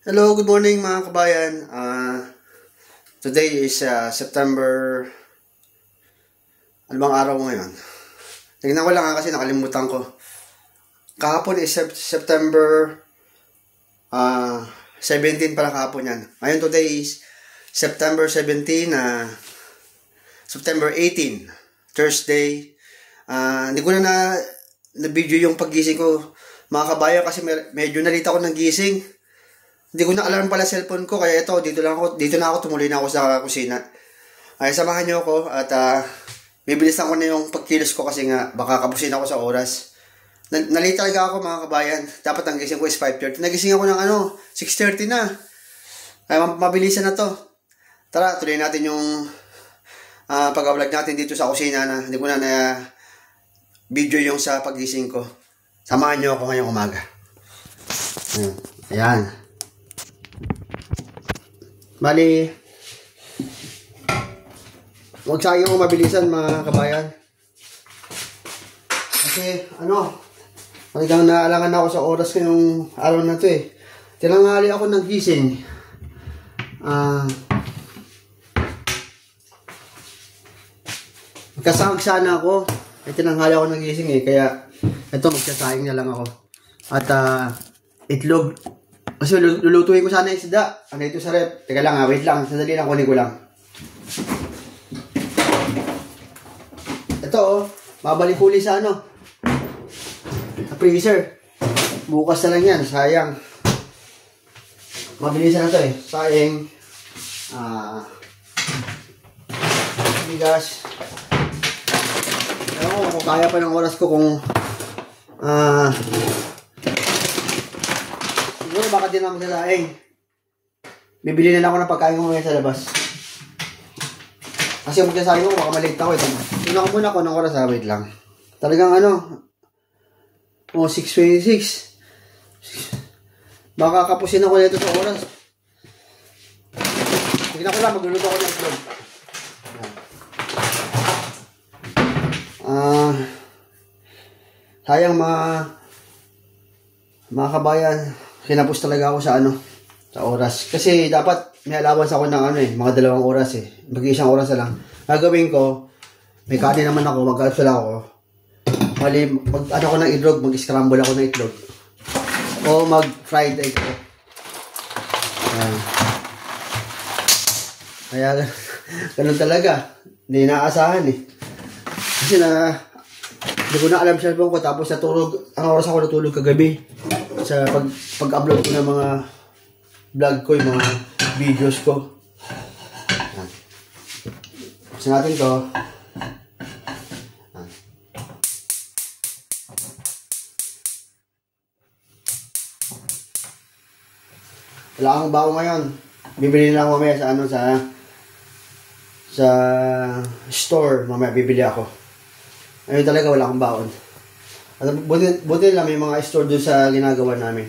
Hello, good morning mga kabayan. Today is September. Ano bang araw ngayon? Tingnan ko lang kasi nakalimutan ko. Kahapon is September 17 pala kahapon yan. Ngayon today is September 17, September 18, Thursday. Hindi ko na video yung paggising ko mga kabayan kasi medyo nalita ako ng gising. Hindi ko na alam pala cellphone ko, kaya ito, dito na ako, tumuloy na ako sa kusina. Ay, samahan niyo ako at bibilisan ko na yung pagkilos ko kasi nga, baka kapusin ako sa oras. Nalate talaga ako mga kabayan. Dapat ang gising ko is 5:30. Nagising ako ng 6:30 na. Ay, mabilisan na to. Tara, tuloy natin yung pag-vlog natin dito sa kusina na hindi ko na video yung sa paggising ko. Samahan niyo ako ngayong umaga. Ayan. Bali, huwag sayang ko mabilisan mga kabayan. Kasi, talagang naalangan ako sa oras ko yung araw na to eh. Tinanghali ako ng gising. Magkasahag sana ako. Tinanghali ako ng gising eh. Kaya, ito magsasayang na lang ako. At, itlog. Kasi lulutuin ko sana yung isda. Ito sa rep. Teka lang wait lang. Sandali lang, kunin ko lang. Ito babalik huli sa sa freezer. Bukas na lang yan. Sayang. Mabilis na to eh. Sayang. Bigas. Ewan ko kung kaya pa ng oras ko kung siguro baka din naman sa laing. Bibili na lang ako ng pagkain ko ngayon sa labas. Kasi magkasabi ko, baka malate ako. Tingnan ko muna ako ng oras wait lang. Talagang 6:26. Baka kapusin ako nito sa oras. Tingnan ko lang, magluluto ako ng itlog. Sayang mga kabayan. Kinapos talaga ako sa oras. Kasi dapat may allowance ako ng mga 2 oras eh. Mag-1 oras na lang. Gagawin ko, may kanin naman ako, mag-alpsala ako. Mali, ko ng itlog, mag-scramble ako ng itlog. O mag-fried egg ko. Kaya, ganun talaga. Hindi naasahan eh. Kasi hindi ko na alam cellphone ko, tapos natulog, ang oras ako natulog kagabi. Sa pag-upload ko ng mga vlog ko, yung mga videos ko. Buksan natin to. Wala akong baon ngayon. Bibili na ako mamaya sa store. Mamaya bibili ako. Ayun talaga, wala akong baon. At buti lang may mga store doon sa ginagawa namin.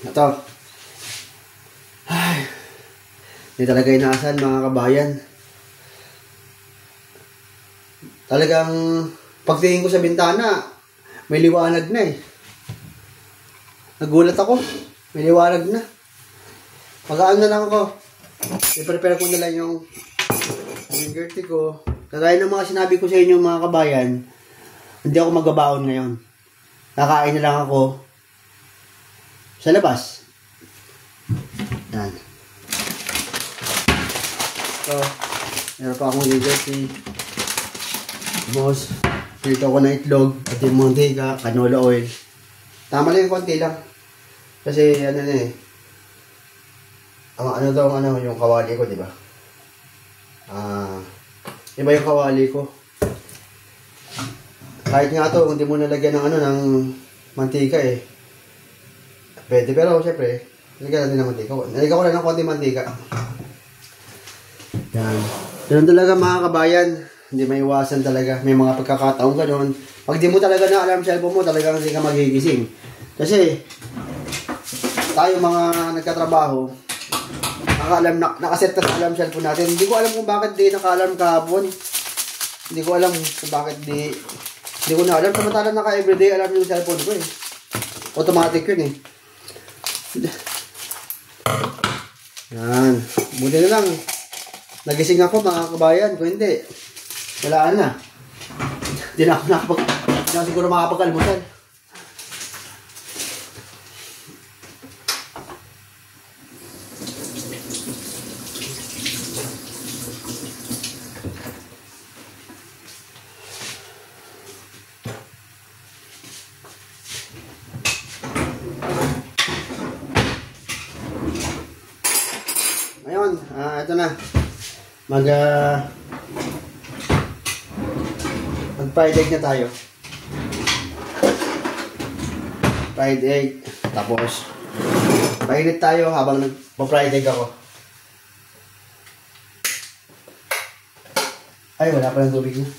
Ito. Ay, hindi talaga inaasahan mga kabayan. Talagang pagtingin ko sa bintana, may liwanag na eh. Nagulat ako. May liwanag na. Mag-aan na lang ako. I-prepare ko na lang yung yogurt ko. Kagaya ng mga sinabi ko sa inyo mga kabayan, hindi ako magbabaon ngayon. Kakain na lang ako sa labas. Yan. So, meron pa akong yogurt eh. Tapos, dito ako ng itlog, at yung mantika, canola oil. Tama lang yung konti lang. Kasi yung kawali ko, di ba? Iba yung kawali ko. Kahit nga to, kung di mo nalagyan ng mantika eh. Pwede, pero syempre, nalagyan natin ng mantika. Nalagyan ko lang ng konti mantika. Yan. Ganun talaga mga kabayan. Hindi maiwasan talaga. May mga pagkakataon ganun. Pag di mo talaga na-alarm cellphone mo, talagang hindi ka magigising. Kasi, tayo mga nagkatrabaho, nakaset na sa alarm cellphone natin. Hindi ko alam kung bakit di naka-alarm kahapon. Hindi ko alam kung bakit di ko na alam. Samantalang naka-everyday alarm yung cellphone ko eh. O automatic yun eh. Yan. Buti na lang. Nagising ako mga kabayan. Kung hindi, wala na. Hindi na siguro makapag-almusal. Ngayon, ito na. Mag-fried egg na tayo. Fried egg. Tapos, painit tayo habang nagpa-fried egg ako. Ay, wala pa ng tubig na.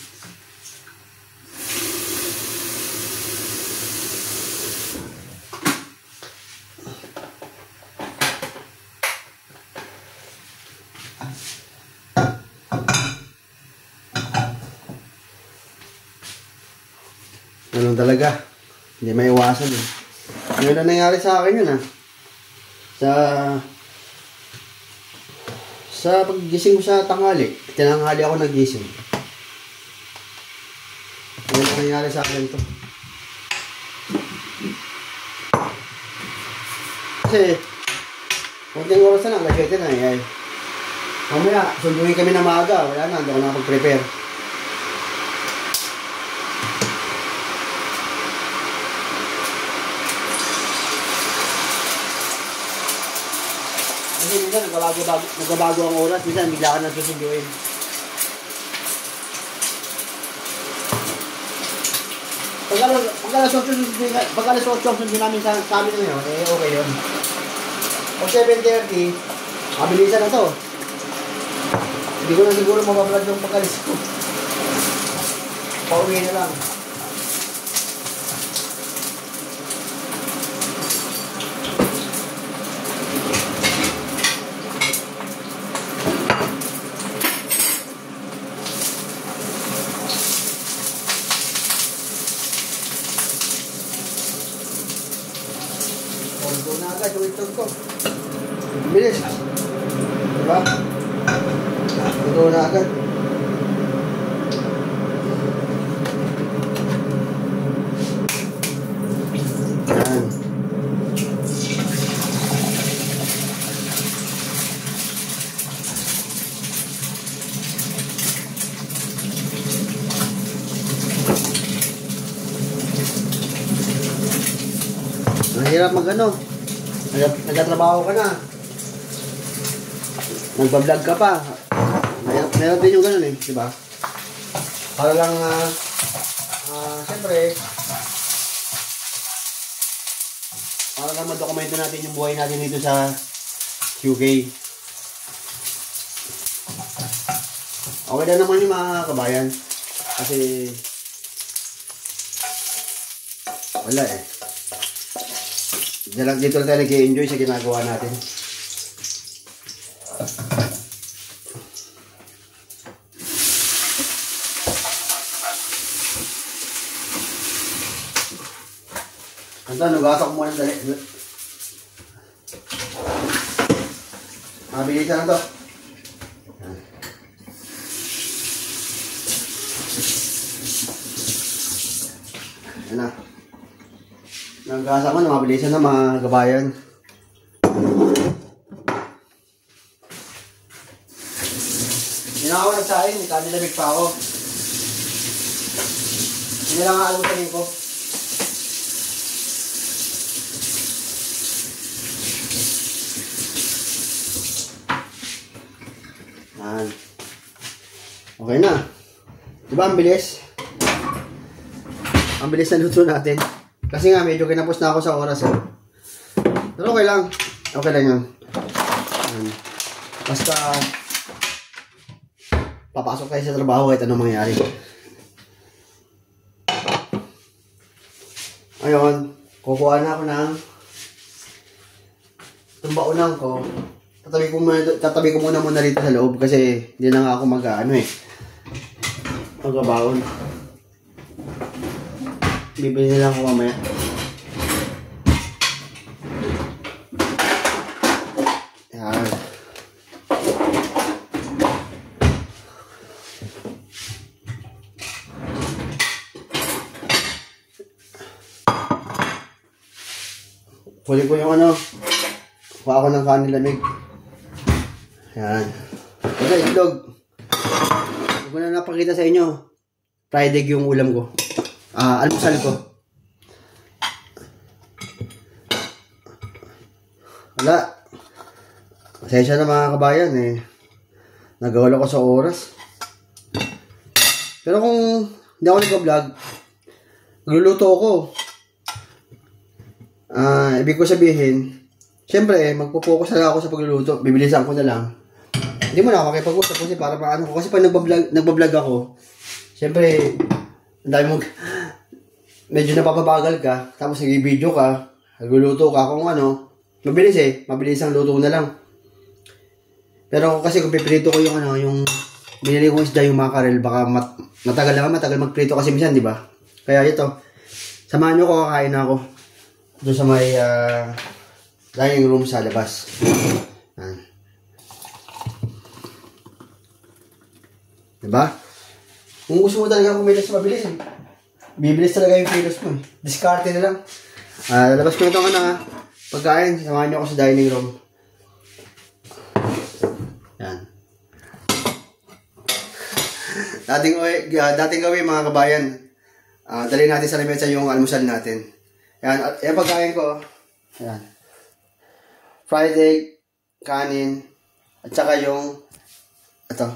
Ganun talaga. Hindi may iwasan eh. Ngayon na nangyari sa akin yun sa paggising ko sa tanghali. Tinanghali ako nagising. Ngayon na nangyari sa akin to. Kasi konting oras na lang. Lagay na eh. Mamaya, sunduin kami na maaga. Wala na, hindi ako nakapag-prepare. Kasi minsan nagbabago ang oras, minsan bigla ka nang susunduin. Pag alas 8 sundin namin sa amin ngayon, eh okay yun. Pag 7:30, mabilisan na to. Hindi ko na siguro mabablog yung pag-alis ko. Pauwi na lang. Ito na agad yung itlog ko. Bilis. Diba? Ito na agad. Yan. Mahirap mag-ano. Nagtatrabaho ka na. Nagbablog ka pa. Meron din yung ganun eh, di ba? Para lang, siyempre, para lang madokumento natin yung buhay natin dito sa UK. Okay na naman yung mga kabayan. Kasi, wala eh. Dito lang tayo nag-i-enjoy sa ginagawa natin. Ito, nugasak ko muna dali. Mabilisan na to. Yan na. Nagkasa ko na mabilisan na mga kabayan. Hindi na ako nagsahin, kanilabig pa ako. Hindi lang alam sa ko. Yan. Okay na. Diba ang bilis? Ang bilis na luto natin. Kasi nga, medyo kinapos na ako sa oras eh. Pero okay lang. Okay lang yun. Basta, papasok tayo sa trabaho kahit anong mangyari. Ayun, kukuha na ako ng itong baunang ko. Tatabi ko muna rito sa loob kasi hindi na nga ako mag-ano eh. Magbabaon. Bibili na lang ako mamaya. Kunin ko yung ano. Kuha ko ng kanin lamig. Yan. Ito, itlog. Hindi ko na napakita sa inyo. Fried egg yung ulam ko. Almusal ko. Wala. Pasensya na mga kabayan eh. Nagawala ko sa oras. Pero kung hindi ako nag-vlog, nagluluto ako. Ibig ko sabihin, syempre, magpo-focus na ako sa pagluluto. Bibilisan ko na lang. Hindi mo na ako makipag-usap kasi para paano ko. Kasi pag nagbablog ako, syempre, ang dami mong, medyo napapabagal ka, tapos nag-video ka, nagluluto ka kung ano, mabilis eh. Mabilis ang luto na lang. Pero kasi kung piprito ko yung ano, yung binili kong isda, yung mackerel, baka matagal magprito kasi minsan, di ba? Kaya ito, samahan nyo ko, kakain na ako. Doon sa may dining room sa labas. Yan. Diba? Kung gusto mo talaga kumilos mabilis, eh. Bibilis talaga yung kilos mo. Eh. Diskarte na lang. Lalabas ko na itong pagkain. Samahan nyo ako sa dining room. Yan. Dating gawin mga kabayan. Dali natin sa lamesa yung almusal natin. Yan, yung pagkain ko, yan. Fried egg, kanin, at saka yung, ito,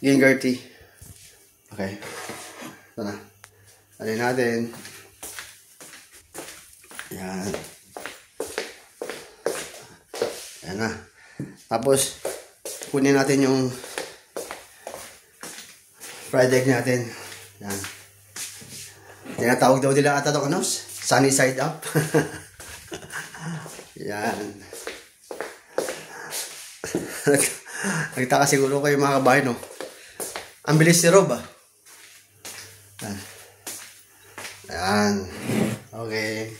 ginger tea. Okay. Ito na. Alin natin. Yan. Yan na. Tapos, kunin natin yung fried egg natin. Yan. Tinatawag daw nila ata ito, sunny side up. Yan. Nagtaka siguro kayo mga kabayan, no? Ang bilis ni Rob, Yan. Yan. Okay.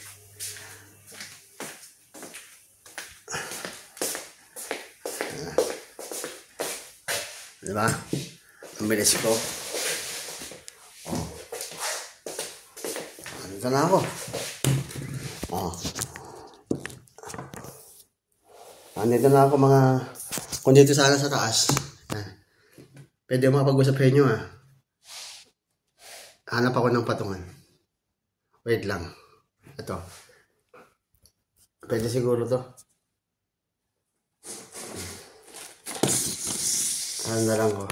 Diba? Ang bilis ko. Andito na ako. Andito na ako mga... Kung dito sana sa taas. Pwede makapag-usap sa inyo, Hanap ako ng patungan. Wait lang. Ito. Pwede siguro to. Ano na lang ko.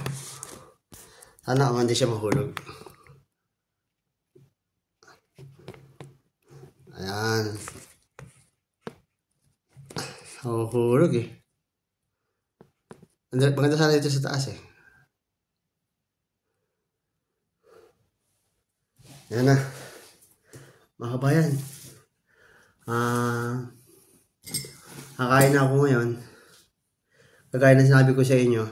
Sana ako hindi siya mahulog. Ayan. Mahulog eh. Maganda sana dito sa taas eh. Ayan na. Mga kabayan. Kakain na ako ngayon. Kagaya ng sinabi ko sa inyo.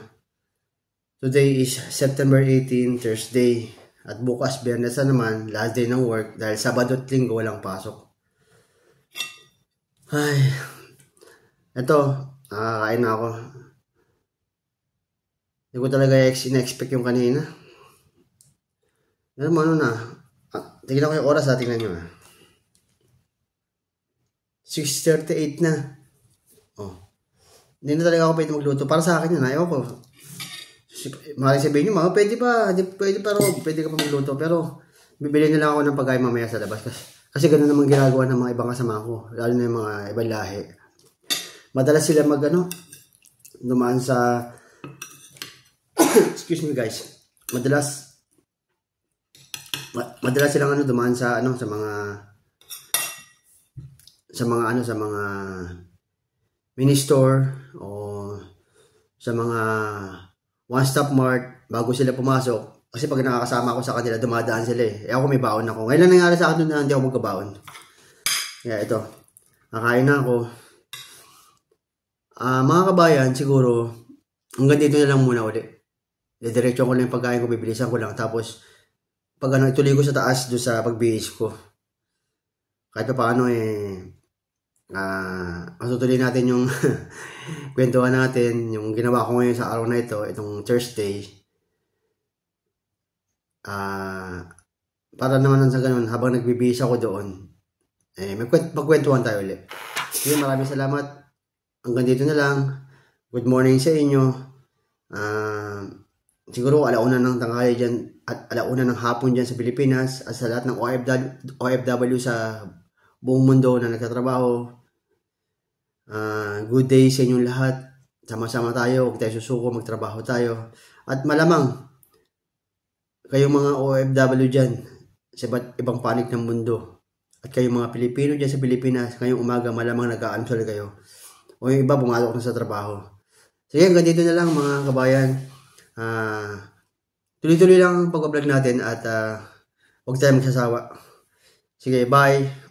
Today is September 18, Thursday. At bukas, Biyernes na naman, last day ng work. Dahil Sabado at Linggo walang pasok. Ay. Ito, kakain na ako. Hindi ko talaga in-expect yung kanina. Pero ano na. Tingnan ko yung oras, tingnan nyo. 6:38 na. Hindi na talaga ako pwede magluto. Para sa akin yun, ayaw ko. Maaaring sabihin nyo, pwede pa. Pwede pa Rob, pwede ka pa magluto. Pero, bibili na lang ako ng pagkain mamaya sa labas. Kasi ganun naman ginagawa ng mga ibang kasama ko. Lalo na yung mga ibang lahi. Madalas sila dumaan sa... Excuse me guys. Madalas silang dumaan sa sa mga mini store o sa mga one-stop mart bago sila pumasok. Kasi pag nakakasama ako sa kanila, dumadaan sila eh. Ako may baon ako. Ngayon lang nangyari sa akin na hindi ako magkabaon. Kaya ito. Nakain na ako. Mga kabayan, siguro, hanggang dito na lang muna ulit. Didiretso ko lang yung pagkain ko, bibilisan ko lang. Tapos, pag ituloy ko sa taas, doon sa pagbihis ko. Kahit pa paano masutuloy natin yung kwentuhan natin, yung ginawa ko ngayon sa araw na ito, itong Thursday. Para naman sa ganun, habang nagbibihis ako doon, magkwentuhan tayo ulit. Sige, maraming salamat. Hanggang dito na lang. Good morning sa inyo. Siguro alauna ng tanghali dyan at alauna ng hapon dyan sa Pilipinas at sa lahat ng OFW sa buong mundo na nagtatrabaho. Good day sa inyong lahat. Sama-sama tayo, huwag tayo susuko, magtrabaho tayo. At malamang, kayong mga OFW dyan sa ibang panig ng mundo at kayong mga Pilipino dyan sa Pilipinas, ngayong umaga malamang nag-a-answer kayo. O yung iba, pumasok na sa trabaho. Sige, hanggang dito na lang mga kabayan. Tuloy-tuloy lang ang pag-vlog natin at huwag tayo magsasawa. Sige, bye!